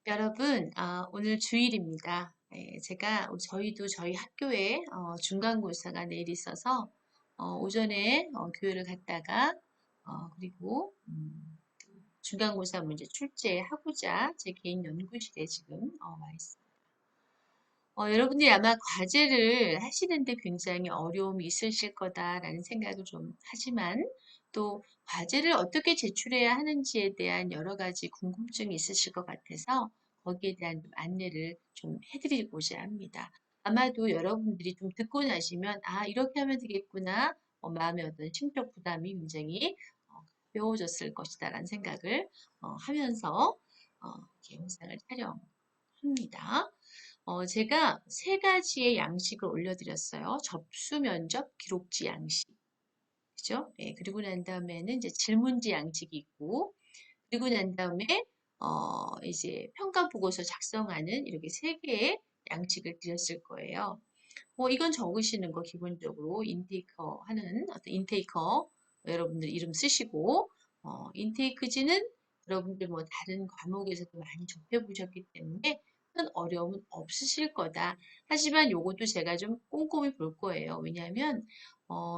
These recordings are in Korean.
여러분, 오늘 주일입니다. 저희도 저희 학교에 중간고사가 내일 있어서 오전에 교회를 갔다가 그리고 중간고사 문제 출제하고자 제 개인 연구실에 지금 와 있습니다. 여러분들이 아마 과제를 하시는데 굉장히 어려움이 있으실 거다라는 생각을 좀 하지만 또 과제를 어떻게 제출해야 하는지에 대한 여러 가지 궁금증이 있으실 것 같아서 거기에 대한 좀 안내를 좀 해드리고자 합니다. 아마도 여러분들이 좀 듣고 나시면 이렇게 하면 되겠구나. 마음의 어떤 심적 부담이 굉장히 가벼워졌을 것이다라는 생각을 하면서 이렇게 영상을 촬영합니다. 제가 세 가지의 양식을 올려드렸어요. 접수 면접 기록지 양식. 그죠? 예, 그리고 난 다음에는 이제 질문지 양식이 있고, 그리고 난 다음에, 이제 평가 보고서 작성하는 이렇게 세 개의 양식을 드렸을 거예요. 이건 적으시는 거 기본적으로 인테이커 하는 어떤 인테이커 여러분들 이름 쓰시고, 인테이크지는 여러분들 뭐 다른 과목에서도 많이 접해보셨기 때문에 큰 어려움은 없으실 거다. 하지만 요것도 제가 좀 꼼꼼히 볼 거예요. 왜냐하면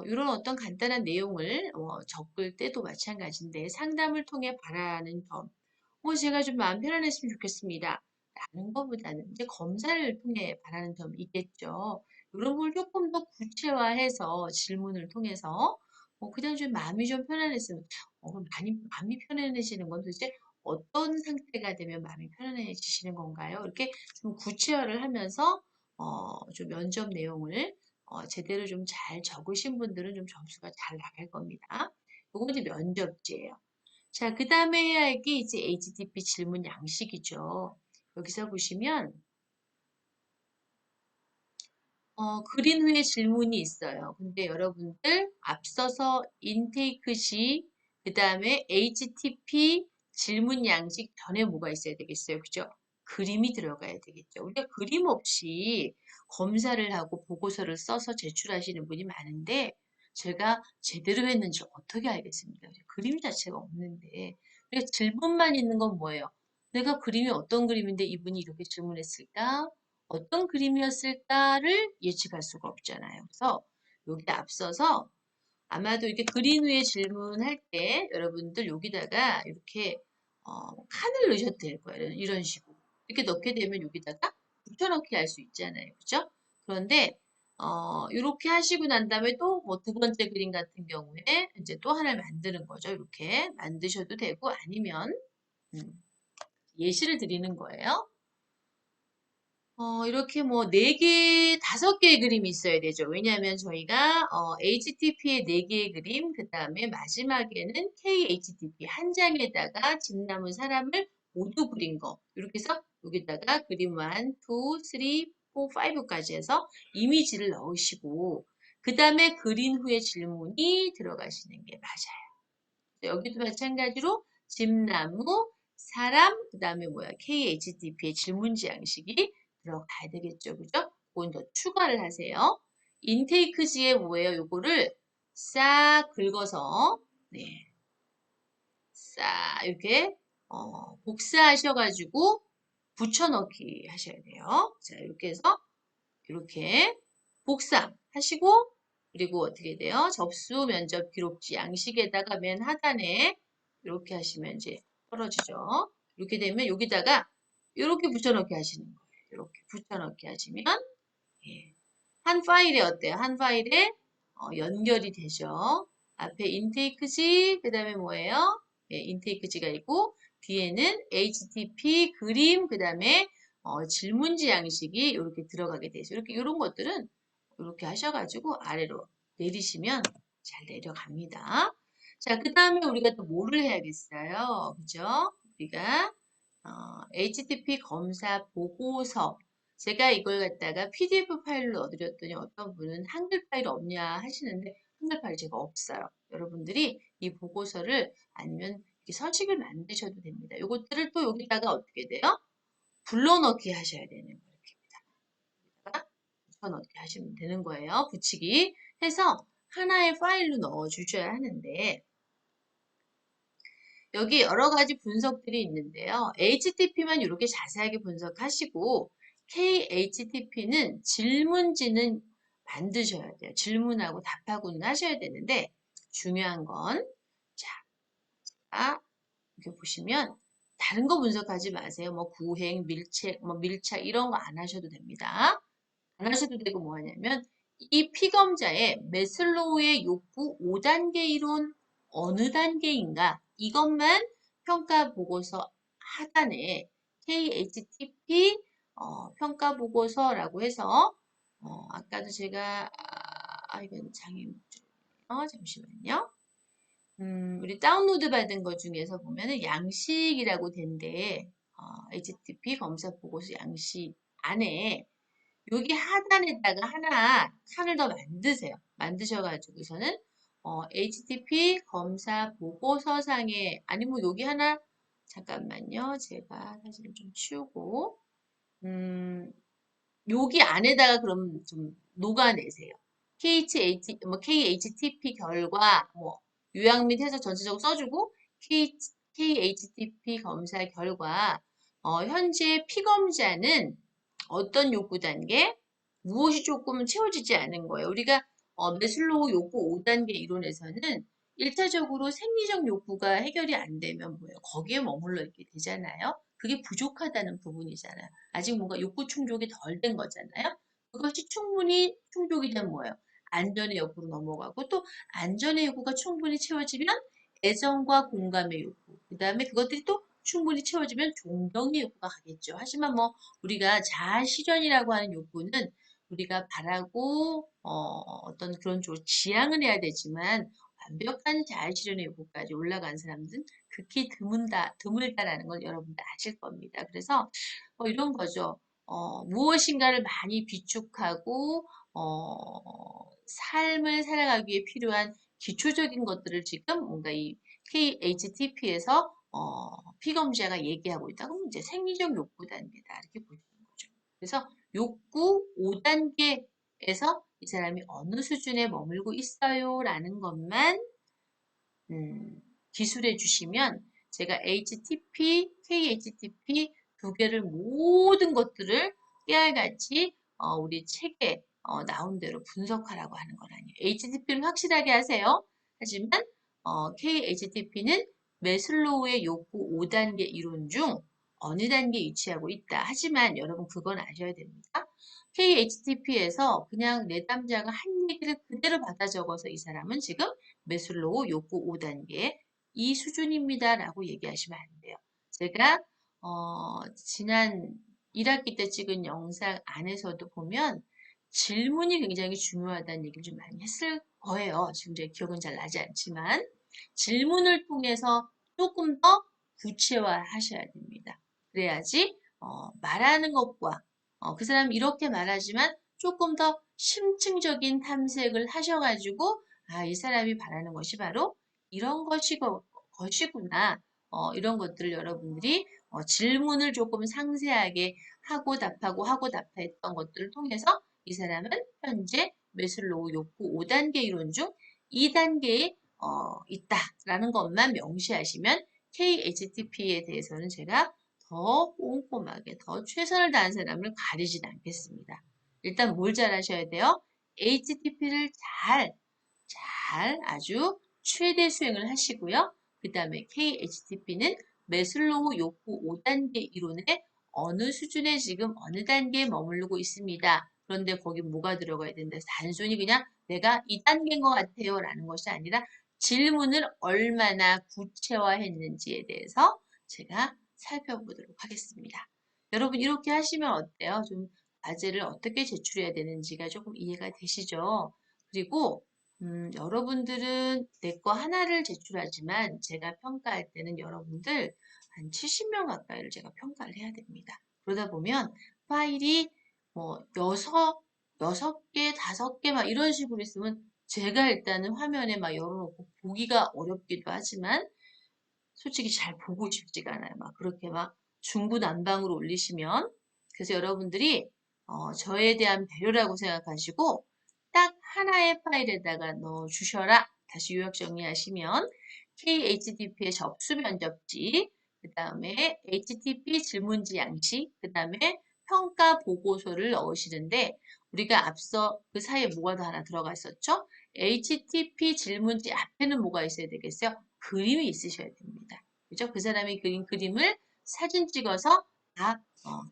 이런 어떤 간단한 내용을 적을 때도 마찬가지인데 상담을 통해 바라는 점, 제가 좀 마음 편안했으면 좋겠습니다. 라는 것보다는 이제 검사를 통해 바라는 점이 있겠죠. 이런 걸 조금 더 구체화해서 질문을 통해서 그냥 좀 마음이 좀 편안했으면 그럼 마음이 편안해지는 건 도대체 어떤 상태가 되면 마음이 편안해지시는 건가요? 이렇게 좀 구체화를 하면서 좀 면접 내용을 제대로 좀 잘 적으신 분들은 좀 점수가 잘 나갈 겁니다. 요건 이제 면접지예요. 자, 그 다음에 해야 할 게 이제 HTTP 질문 양식이죠. 여기서 보시면 그린 후에 질문이 있어요. 근데 여러분들 앞서서 인테이크 시, 그 다음에 HTTP 질문 양식 전에 뭐가 있어야 되겠어요? 그죠? 그림이 들어가야 되겠죠. 우리가 그림 없이 검사를 하고 보고서를 써서 제출하시는 분이 많은데 제가 제대로 했는지 어떻게 알겠습니까? 그림 자체가 없는데 우리가 질문만 있는 건 뭐예요? 내가 그림이 어떤 그림인데 이분이 이렇게 질문했을까? 어떤 그림이었을까를 예측할 수가 없잖아요. 그래서 여기 앞서서 아마도 이렇게 그린 후에 질문할 때 여러분들 여기다가 이렇게 칸을 넣으셔도 될 거예요. 이런 식으로. 이렇게 넣게 되면 여기다가 붙여넣기 할 수 있잖아요. 그죠? 그런데 이렇게 하시고 난 다음에 또 뭐 두 번째 그림 같은 경우에 이제 또 하나를 만드는 거죠. 이렇게 만드셔도 되고 아니면 음, 예시를 드리는 거예요. 이렇게 뭐, 4개, 5개의 그림이 있어야 되죠. 왜냐하면 저희가, HTTP의 4개의 그림, 그 다음에 마지막에는 KHTP 한 장에다가 집 남은 사람을 모두 그린 거. 이렇게 해서 여기다가 그림 1, 2, 3, 4, 5까지 해서 이미지를 넣으시고, 그 다음에 그린 후에 질문이 들어가시는 게 맞아요. 여기도 마찬가지로 집나무, 사람, 그 다음에 뭐야, KHTP의 질문지 양식이 들어가야 되겠죠. 그죠? 그건 더 추가를 하세요. 인테이크지에 뭐예요? 요거를 싹 긁어서, 네, 싹 이렇게, 복사하셔가지고 붙여넣기 하셔야 돼요. 자, 이렇게 해서, 이렇게 복사하시고, 그리고 어떻게 돼요? 접수 면접 기록지 양식에다가 맨 하단에 이렇게 하시면 이제 떨어지죠. 이렇게 되면 여기다가 이렇게 붙여넣기 하시는 거예요. 이렇게 붙여넣기 하시면 예. 한 파일에 어때요? 한 파일에 연결이 되죠. 앞에 인테이크지, 그 다음에 뭐예요? 예, 인테이크지가 있고 뒤에는 HTTP 그림, 그 다음에 질문지 양식이 이렇게 들어가게 되죠. 이렇게 이런 것들은 이렇게 하셔가지고 아래로 내리시면 잘 내려갑니다. 자, 그 다음에 우리가 또 뭐를 해야겠어요? 그죠? 우리가 HTTP 검사 보고서 제가 이걸 갖다가 PDF 파일로 넣어드렸더니 어떤 분은 한글 파일 없냐 하시는데 한글 파일 제가 없어요. 여러분들이 이 보고서를 아니면 이렇게 서식을 만드셔도 됩니다. 이것들을 또 여기다가 어떻게 돼요? 불러넣기 하셔야 되는 거예요. 여기다가 붙여넣기 하시면 되는 거예요. 붙이기 해서 하나의 파일로 넣어 주셔야 하는데 여기 여러 가지 분석들이 있는데요. HTTP만 이렇게 자세하게 분석하시고 KHTP는 질문지는 만드셔야 돼요. 질문하고 답하고는 하셔야 되는데 중요한 건 자, 이렇게 보시면 다른 거 분석하지 마세요. 뭐 구행, 밀책, 뭐 밀착 이런 거 안 하셔도 됩니다. 안 하셔도 되고 뭐 하냐면 이 피검자의 매슬로우의 욕구 5단계 이론 어느 단계인가 이것만 평가 보고서 하단에 KHTP 평가 보고서라고 해서 아까도 제가 이건 장애 목적이네요. 잠시만요. 우리 다운로드 받은 것 중에서 보면은 양식이라고 된데 HTTP 검사 보고서 양식 안에 여기 하단에다가 하나 칸을 더 만드세요. 만드셔가지고서는 HTTP 검사 보고서상에 아니면 여기 하나 잠깐만요. 제가 사진을 좀 치우고 여기 안에다가 그럼 좀 녹아내세요. KHTP 결과 요약 및 해석 전체적으로 써주고 KHTP 검사 결과 현재 피검자는 어떤 욕구 단계 무엇이 조금 채워지지 않은 거예요. 우리가 매슬로우 욕구 5단계 이론에서는 1차적으로 생리적 욕구가 해결이 안 되면 뭐예요? 거기에 머물러 있게 되잖아요. 그게 부족하다는 부분이잖아요. 아직 뭔가 욕구 충족이 덜 된 거잖아요. 그것이 충분히 충족이 되면 뭐예요? 안전의 욕구로 넘어가고 또 안전의 욕구가 충분히 채워지면 애정과 공감의 욕구, 그 다음에 그것들이 또 충분히 채워지면 존경의 욕구가 가겠죠. 하지만 뭐 우리가 자아 실현이라고 하는 욕구는 우리가 바라고 어떤 그런 쪽으로 지향을 해야 되지만 완벽한 자아 실현의 욕구까지 올라간 사람들은 극히 드물다라는 걸 여러분들 아실 겁니다. 그래서 이런 거죠. 무엇인가를 많이 비축하고 삶을 살아가기 위해 필요한 기초적인 것들을 지금 뭔가 이 KHTP에서 피검자가 얘기하고 있다. 그럼 이제 생리적 욕구 단계다. 이렇게 보시는 거죠. 그래서 욕구 5단계에서 이 사람이 어느 수준에 머물고 있어요. 라는 것만 기술해 주시면 제가 HTP, KHTP 두 개를 모든 것들을 깨알같이 우리 책에 나온 대로 분석하라고 하는 건 아니에요. HTP는 확실하게 하세요. 하지만 KHTP는 매슬로우의 욕구 5단계 이론 중 어느 단계에 위치하고 있다. 하지만 여러분 그건 아셔야 됩니다. KHTP에서 그냥 내담자가 한 얘기를 그대로 받아 적어서 이 사람은 지금 매슬로우 욕구 5단계 이 수준입니다라고 얘기하시면 안 돼요. 제가 지난 1학기 때 찍은 영상 안에서도 보면 질문이 굉장히 중요하다는 얘기를 좀 많이 했을 거예요. 지금 제 기억은 잘 나지 않지만 질문을 통해서 조금 더 구체화하셔야 됩니다. 그래야지 말하는 것과 그 사람이 이렇게 말하지만 조금 더 심층적인 탐색을 하셔가지고 이 사람이 바라는 것이 바로 이런 것이구나. 이런 것들을 여러분들이 질문을 조금 상세하게 하고 답했던 것들을 통해서 이 사람은 현재 매슬로우 욕구 5단계 이론 중 2단계에 있다라는 것만 명시하시면 KHTP에 대해서는 제가 더 꼼꼼하게, 더 최선을 다한 사람을 가리진 않겠습니다. 일단 뭘 잘하셔야 돼요? HTTP를 아주 최대 수행을 하시고요. 그 다음에 KHTP는 매슬로우 욕구 5단계 이론의 어느 수준에 지금 어느 단계에 머무르고 있습니다. 그런데 거기 뭐가 들어가야 된다. 단순히 그냥 내가 이 단계인 것 같아요 라는 것이 아니라 질문을 얼마나 구체화했는지에 대해서 제가 살펴보도록 하겠습니다. 여러분 이렇게 하시면 어때요? 좀 과제를 어떻게 제출해야 되는지가 조금 이해가 되시죠? 그리고 여러분들은 내 거 하나를 제출하지만 제가 평가할 때는 여러분들 한 70명 가까이를 제가 평가를 해야 됩니다. 그러다 보면 파일이 뭐 여섯 개, 5개 막 이런 식으로 있으면 제가 일단은 화면에 막 열어놓고 보기가 어렵기도 하지만 솔직히 잘 보고 싶지가 않아요. 막 그렇게 막 중구난방으로 올리시면 그래서 여러분들이 저에 대한 배려라고 생각하시고 딱 하나의 파일에다가 넣어 주셔라. 다시 요약 정리하시면 KHTP의 접수 면접지, 그 다음에 HTP 질문지 양식, 그 다음에 평가 보고서를 넣으시는데 우리가 앞서 그 사이에 뭐가 더 하나 들어가 있었죠? HTP 질문지 앞에는 뭐가 있어야 되겠어요? 그림이 있으셔야 됩니다. 그죠? 그 사람이 그린 그림을 사진 찍어서 다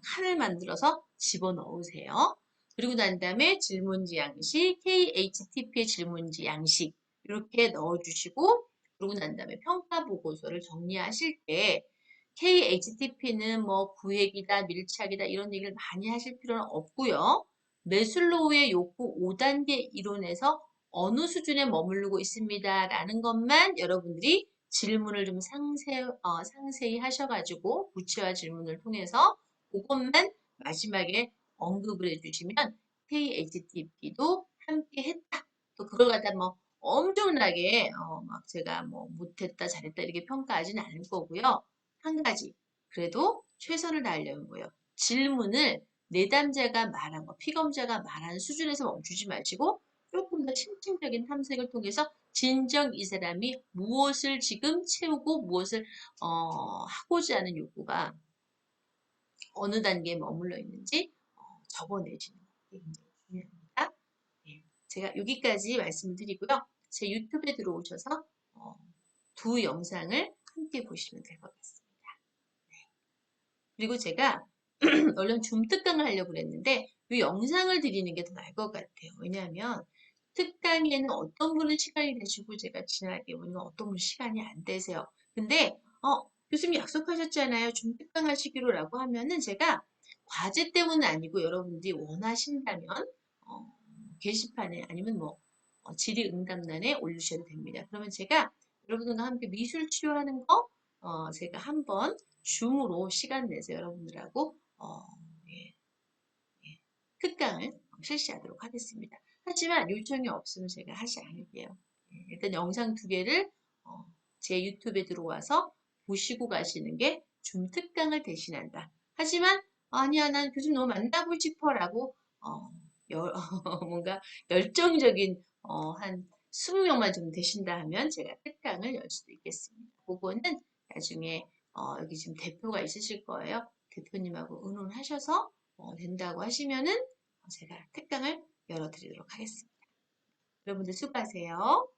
칸을 만들어서 집어넣으세요. 그리고 난 다음에 질문지 양식, KHTP의 질문지 양식 이렇게 넣어주시고 그러고 난 다음에 평가 보고서를 정리하실 때 KHTP는 뭐 구획이다, 밀착이다 이런 얘기를 많이 하실 필요는 없고요. 매슬로우의 욕구 5단계 이론에서 어느 수준에 머무르고 있습니다. 라는 것만 여러분들이 질문을 좀 상세히 하셔가지고 구체화 질문을 통해서 그것만 마지막에 언급을 해주시면 KHTP도 함께 했다. 또 그걸 갖다 뭐 엄청나게 막 제가 뭐 못했다 잘했다 이렇게 평가하지는 않을 거고요. 한 가지 그래도 최선을 다하려는 거예요. 질문을 내담자가 말한 거, 피검자가 말한 수준에서 멈추지 마시고 조금 더 심층적인 탐색을 통해서 진정 이 사람이 무엇을 지금 채우고 무엇을 하고자 하는 욕구가 어느 단계에 머물러 있는지 적어내시는 게 굉장히 중요합니다. 네, 제가 여기까지 말씀을 드리고요. 제 유튜브에 들어오셔서 두 영상을 함께 보시면 될 것 같습니다. 그리고 제가 얼른 줌 특강을 하려고 그랬는데 이 영상을 드리는 게 더 나을 것 같아요. 왜냐하면 특강에는 어떤 분은 시간이 되시고 제가 지나가게 보니까 어떤 분은 시간이 안 되세요. 근데 교수님 약속하셨잖아요. 줌 특강 하시기로라고 하면은 제가 과제 때문은 아니고 여러분들이 원하신다면 게시판에 아니면 뭐 질의응답란에 올리셔도 됩니다. 그러면 제가 여러분들과 함께 미술 치료하는 거 제가 한번 줌으로 시간 내서 여러분들하고 예, 예, 특강을 실시하도록 하겠습니다. 하지만 요청이 없으면 제가 하지 않을게요. 일단 영상 두 개를 제 유튜브에 들어와서 보시고 가시는 게 줌 특강을 대신한다. 하지만 아니야 난 교수님 너무 만나고 싶어라고 뭔가 열정적인 한 20명만 좀 되신다 하면 제가 특강을 열 수도 있겠습니다. 그거는 나중에 여기 지금 대표가 있으실 거예요. 대표님하고 의논하셔서 된다고 하시면은 제가 특강을 열어드리도록 하겠습니다. 여러분들 수고하세요.